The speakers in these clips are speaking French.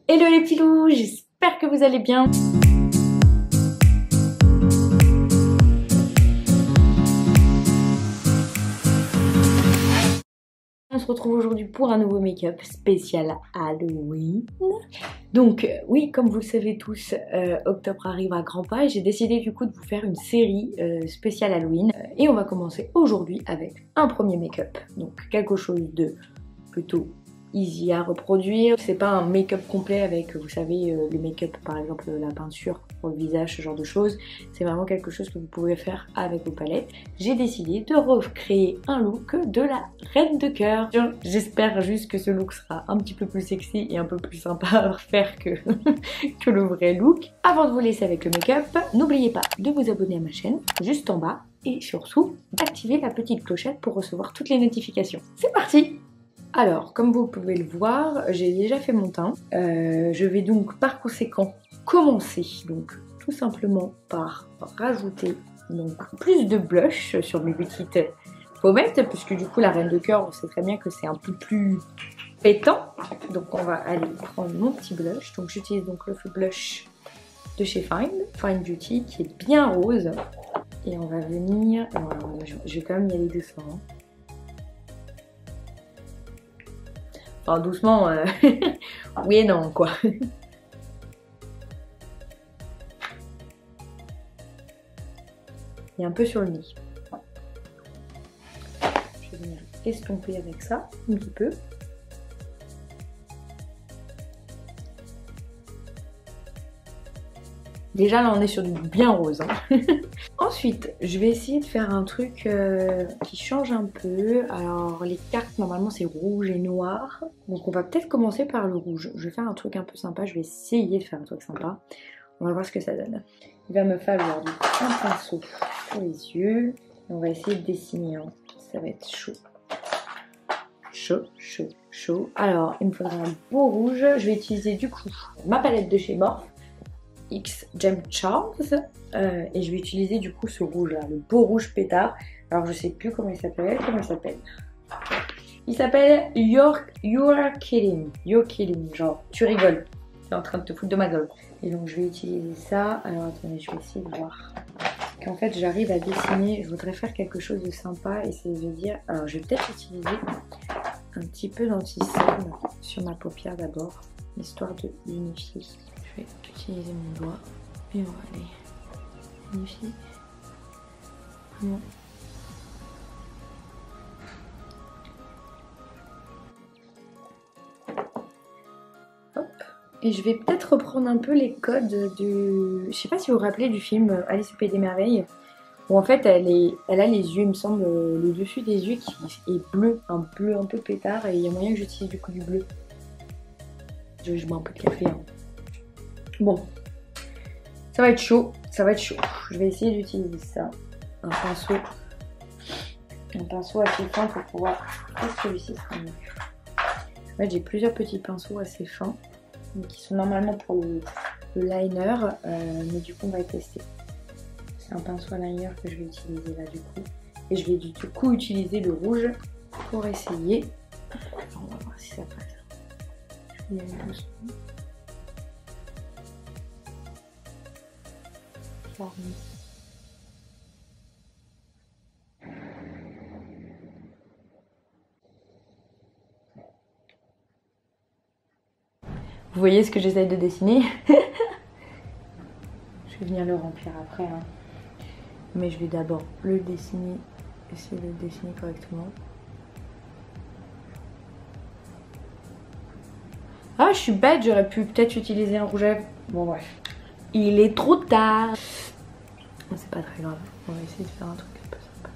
Hello les petits loups, j'espère que vous allez bien. On se retrouve aujourd'hui pour un nouveau make-up spécial Halloween. Donc oui, comme vous le savez tous, octobre arrive à grands pas et j'ai décidé du coup de vous faire une série spéciale Halloween. Et on va commencer aujourd'hui avec un premier make-up. Donc quelque chose de plutôt easy à reproduire. C'est pas un make-up complet avec, vous savez, le make-up par exemple la peinture pour le visage, ce genre de choses. C'est vraiment quelque chose que vous pouvez faire avec vos palettes. J'ai décidé de recréer un look de la reine de cœur. J'espère juste que ce look sera un petit peu plus sexy et un peu plus sympa à refaire que, que le vrai look. Avant de vous laisser avec le make-up, n'oubliez pas de vous abonner à ma chaîne, juste en bas, et surtout d'activer la petite clochette pour recevoir toutes les notifications. C'est parti! Alors, comme vous pouvez le voir, j'ai déjà fait mon teint. Je vais donc par conséquent commencer donc tout simplement par rajouter donc plus de blush sur mes petites pommettes, puisque du coup la reine de cœur, on sait très bien que c'est un peu plus pétant. Donc on va aller prendre mon petit blush. Donc j'utilise donc le blush de chez Fine Beauty qui est bien rose. Et on va venir, alors, je vais quand même y aller doucement. Enfin doucement, oui et non quoi. Et un peu sur le nez. Je vais venir estomper avec ça, un petit peu. Déjà là on est sur du bien rose. Hein. Ensuite, je vais essayer de faire un truc qui change un peu. Alors les cartes normalement c'est rouge et noir. Donc on va peut-être commencer par le rouge. Je vais faire un truc un peu sympa, je vais essayer de faire un truc sympa. On va voir ce que ça donne. Il va me falloir un pinceau pour les yeux. Et on va essayer de dessiner. Hein. Ça va être chaud. Chaud, chaud, chaud. Alors il me faudra un beau rouge. Je vais utiliser du coup ma palette de chez Morphe. X Gem Charms et je vais utiliser du coup ce rouge là, le beau rouge pétard. Alors je sais plus comment il s'appelle, il s'appelle You're Kidding, genre tu rigoles, tu es en train de te foutre de ma gueule. Et donc je vais utiliser ça. Alors attendez, je vais essayer de voir qu'en fait j'arrive à dessiner. Je voudrais faire quelque chose de sympa, essayer de dire, alors je vais peut-être utiliser un petit peu d'anti-cerne sur ma paupière d'abord, histoire de l'unifier. Je vais utiliser mon doigt et on va aller unifier. Bon. Hop. Et je vais peut-être reprendre un peu les codes de... Je sais pas si vous vous rappelez du film Alice au Pays des Merveilles, où en fait elle a les yeux, il me semble, le dessus des yeux qui est bleu un peu pétard, et il y a moyen que j'utilise du coup du bleu. Je bois un peu de café. Hein. Bon, ça va être chaud, ça va être chaud. Je vais essayer d'utiliser ça, un pinceau assez fin pour pouvoir... Est-ce que celui-ci sera mieux? En fait, j'ai plusieurs petits pinceaux assez fins, qui sont normalement pour le liner, mais du coup on va tester. C'est un pinceau à liner que je vais utiliser là du coup. Et je vais du coup utiliser le rouge pour essayer. Alors, on va voir si ça passe. Je vais y aller doucement. Vous voyez ce que j'essaye de dessiner. Je vais venir le remplir après. Hein. Mais je vais d'abord le dessiner, essayer de le dessiner correctement. Ah, je suis bête, j'aurais pu peut-être utiliser un rouge à lèvres. Bon, bref. Il est trop tard. C'est pas très grave. On va essayer de faire un truc un peu sympa.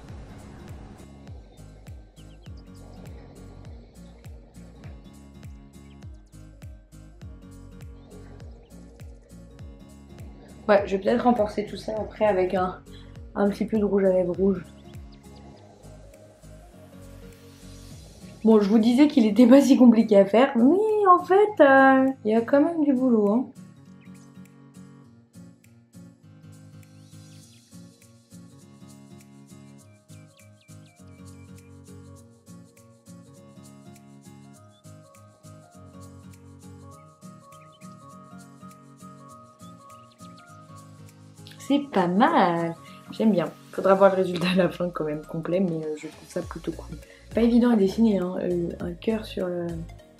Ouais, je vais peut-être renforcer tout ça après avec un petit peu de rouge à lèvres rouge. Bon, je vous disais qu'il était pas si compliqué à faire, mais en fait, il y a quand même du boulot. Hein. c'est pas mal. J'aime bien. Faudra voir le résultat à la fin quand même complet, mais je trouve ça plutôt cool. Pas évident à dessiner, hein, un cœur sur le...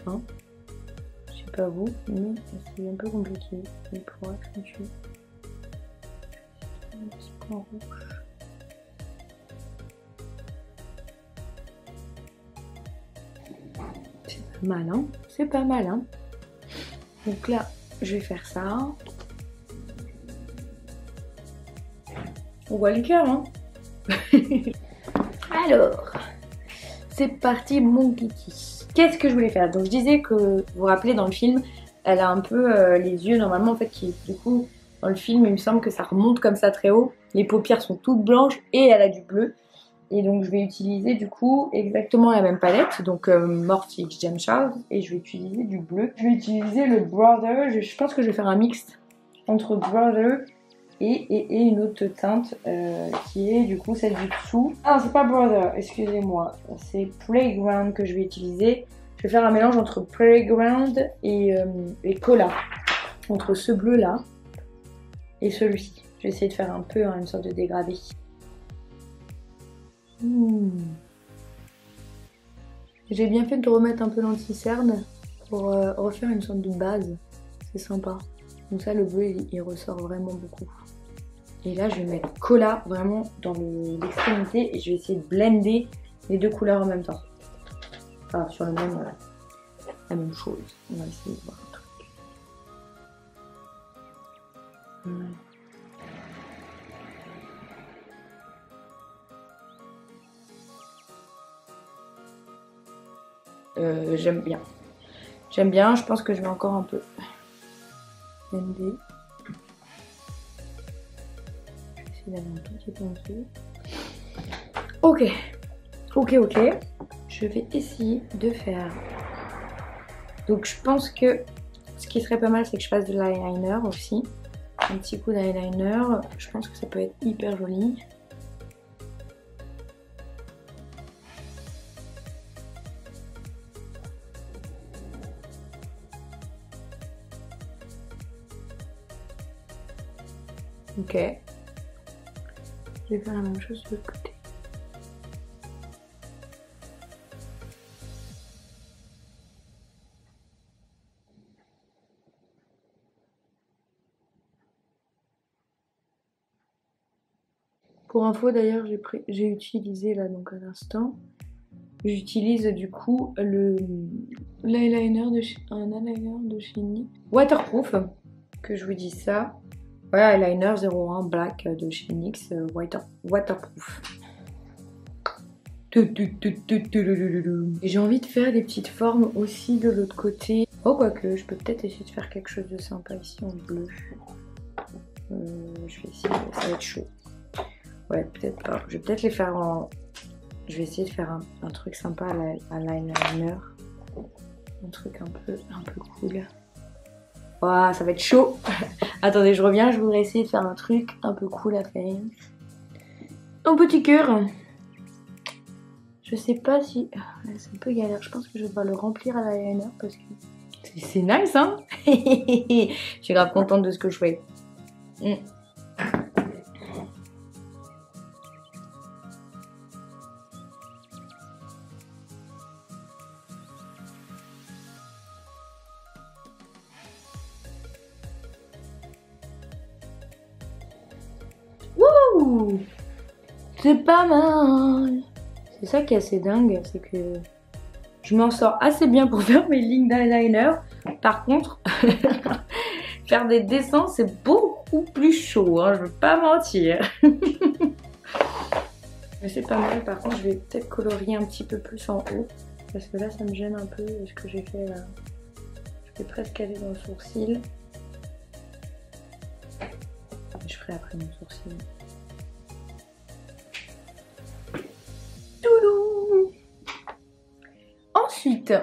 Hein, je sais pas vous, mais c'est un peu compliqué. Mais pour accentuer... Un petit point rouge. C'est pas mal, hein. C'est pas mal, hein. Donc là, je vais faire ça. On voit le cœur, hein. Alors, c'est parti mon kiki. Qu'est-ce que je voulais faire? Donc je disais que, vous vous rappelez dans le film, elle a un peu les yeux normalement en fait qui, du coup, dans le film il me semble que ça remonte comme ça très haut. Les paupières sont toutes blanches et elle a du bleu. Et donc je vais utiliser du coup exactement la même palette, donc Morphe X Gem Charge, et je vais utiliser du bleu. Je vais utiliser le Brother, je pense que je vais faire un mix entre Brother et une autre teinte qui est du coup celle du dessous. Ah c'est pas Brother, excusez-moi, c'est Playground que je vais utiliser. Je vais faire un mélange entre Playground et Cola, entre ce bleu là et celui-ci. Je vais essayer de faire un peu une sorte de dégradé. J'ai bien fait de remettre un peu l'anti-cerne pour refaire une sorte de base. C'est sympa. Donc ça, le bleu, il ressort vraiment beaucoup. Et là, je vais mettre Cola vraiment dans l'extrémité et je vais essayer de blender les deux couleurs en même temps. Enfin, sur la même chose. On va essayer de voir un truc. J'aime bien. J'aime bien, je pense que je vais encore un peu blender. Je vais essayer d'aller un tout petit peu en dessous. Ok. Je vais essayer de faire... Donc je pense que ce qui serait pas mal, c'est que je fasse de l'eyeliner aussi. Un petit coup d'eyeliner. Je pense que ça peut être hyper joli. Ok. Je vais faire la même chose de l'autre côté. Pour info d'ailleurs, j'ai utilisé là donc à l'instant. J'utilise du coup l'eyeliner de chez NYX. Waterproof, que je vous dis ça. Voilà, eyeliner 01 black de chez NYX waterproof. Et j'ai envie de faire des petites formes aussi de l'autre côté. Oh, quoique, je peux peut-être essayer de faire quelque chose de sympa ici en bleu. Je vais essayer, ça va être chaud. Ouais, peut-être pas. Je vais peut-être les faire en... Je vais essayer de faire un truc sympa à l'eyeliner. Un truc un peu cool. Waouh, ça va être chaud. Attendez, je reviens, je voudrais essayer de faire un truc un peu cool à faire. Un petit cœur. Je sais pas si... C'est un peu galère, je pense que je vais devoir le remplir à l'eyeliner parce que... C'est nice, hein. Je suis grave contente de ce que je fais. Wouh, c'est pas mal. C'est ça qui est assez dingue, c'est que je m'en sors assez bien pour faire mes lignes d'eyeliner. Par contre, faire des dessins, c'est beaucoup plus chaud, hein, je veux pas mentir. Mais c'est pas mal, par contre, je vais peut-être colorier un petit peu plus en haut. Parce que là, ça me gêne un peu ce que j'ai fait là. Je vais presque aller dans le sourcil. Je ferai après mon sourcil. Toulou. Ensuite,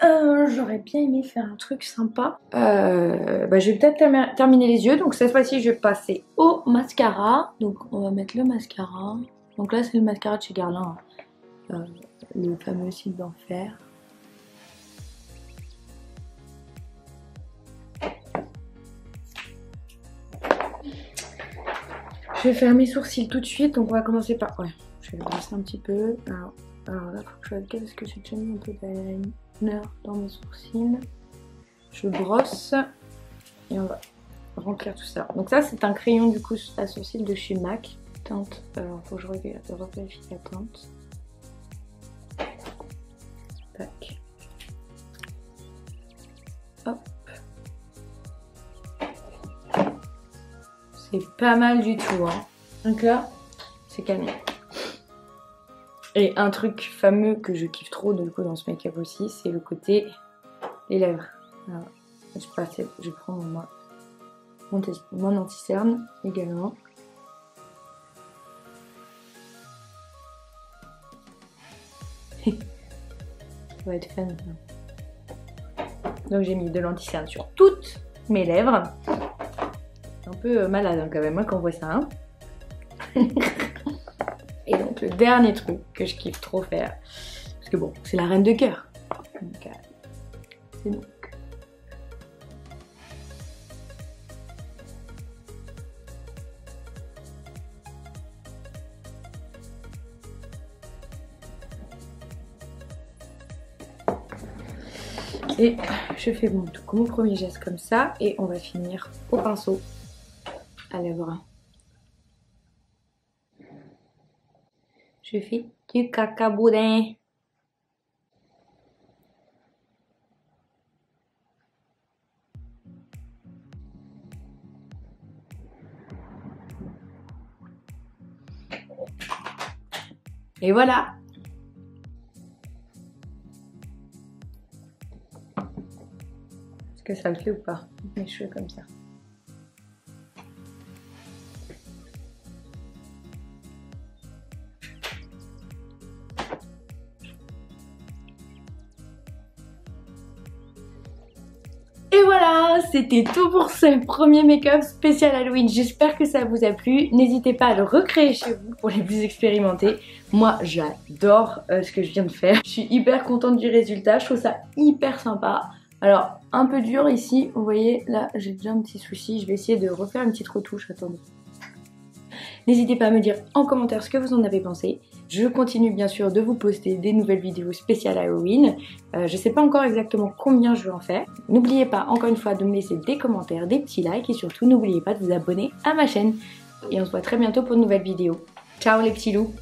j'aurais bien aimé faire un truc sympa. Je vais peut-être terminer les yeux. Donc cette fois-ci, je vais passer au mascara. Donc on va mettre le mascara. Donc là, c'est le mascara de chez Guerlain. Le fameux cils d'enfer. Je vais faire mes sourcils tout de suite, donc on va commencer par... Ouais, je vais le brosser un petit peu. Alors là, faut que je fasse gaffe parce que j'ai déjà mis un peu d'eyeliner dans mes sourcils. Je brosse et on va remplir tout ça. Donc ça, c'est un crayon du coup à sourcils de chez MAC. Teinte, alors faut que je revérifie la teinte. Tac. Hop. C'est pas mal du tout, hein. Donc là, c'est calme. Et un truc fameux que je kiffe trop du coup dans ce make-up aussi, c'est le côté les lèvres. Alors, je prends mon anti-cerne également. Ça va être fun. Donc j'ai mis de l'anti-cerne sur toutes mes lèvres. C'est un peu malade hein, quand même, moi quand on voit ça. Hein. Et donc le dernier truc que je kiffe trop faire, parce que bon, c'est la reine de cœur. C'est donc. Et je fais mon premier geste comme ça et on va finir au pinceau à lèvres. Je fais du caca boudin. Et voilà. Est-ce que ça le fait ou pas? Mes cheveux comme ça. Et voilà, c'était tout pour ce premier make-up spécial Halloween. J'espère que ça vous a plu. N'hésitez pas à le recréer chez vous pour les plus expérimentés. Moi, j'adore ce que je viens de faire. Je suis hyper contente du résultat. Je trouve ça hyper sympa. Alors, un peu dur ici. Vous voyez, là, j'ai déjà un petit souci. Je vais essayer de refaire une petite retouche. Attendez. N'hésitez pas à me dire en commentaire ce que vous en avez pensé. Je continue bien sûr de vous poster des nouvelles vidéos spéciales Halloween. Je sais pas encore exactement combien je vais en faire. N'oubliez pas encore une fois de me laisser des commentaires, des petits likes et surtout n'oubliez pas de vous abonner à ma chaîne. Et on se voit très bientôt pour une nouvelle vidéo. Ciao les petits loups!